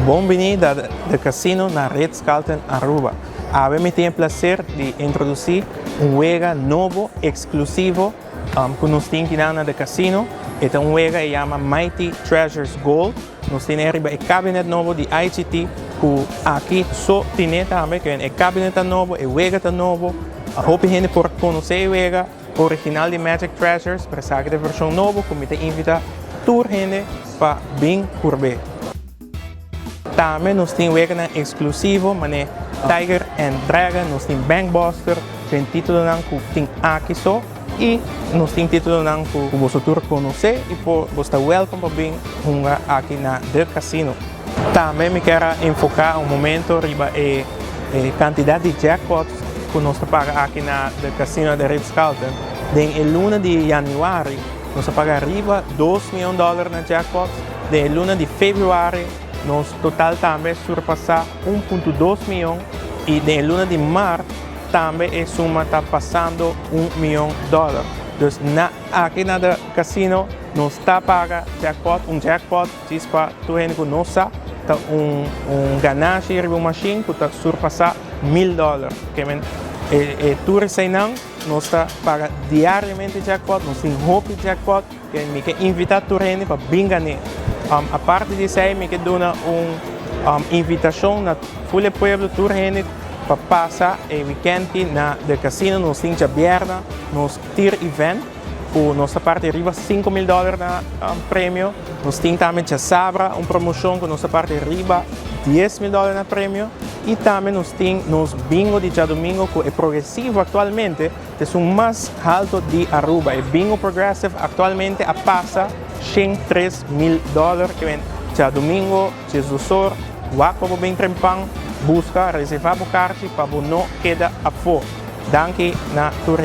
Bem-vindo ao casino na Ritz-Carlton Aruba. Me tem o prazer de introduzir jogo novo, exclusivo, que nós temos no casino. Este jogo se chama Mighty Treasures Gold. Nós temos arriba o cabinet novo de IGT, que aqui só tem também, que é o cabinet novo, o jogo novo. Hope gente por conhecer o jogo original de Magic Treasures, para saber a versão nova, como te invita toda gente para vir curver. Também nós temos jogo exclusivo, mané Tiger and Dragon, nós temos Bankbuster, tem título que tem aqui só, e nós temos título que você conhecer e você está welcome para vir jogar aqui na The Casino. Também me quero enfocar momento riba a quantidade de jackpots que nós pagamos aqui na The Casino de Ritz-Carlton. Em luna de januário, nós pagamos riba $2 milhões na jackpots. Em luna de fevereiro, nós total também surpassar 1,2 milhão, e na luna de março também a suma está passando $1 milhão. Então, aqui na casino nós está paga jackpot diz para tu gente que não sabe, ganância de uma machine que está surpassar $1.000. Que tu recém nós está paga diariamente jackpot, nós temos hope jackpot, que me quer invitar tu gente para vir ganhar. A parte disso aí, me quer dar uma invitação na full pueblo tour gente para passar o weekend na The Casino. Nós temos aberta, nós temos event, que nossa parte arriba $5 mil na prêmio. Nós temos também a Sabra, uma promoção que nossa parte arriba $10 mil na prêmio. E também nós temos bingo de domingo, que é progressivo atualmente, é o mais alto de Aruba. O bingo progressivo atualmente passa $103 mil, que vem já domingo, Jesus, Waco bem trempang, busca reservar o carte para não quedar a fora. Danke na tua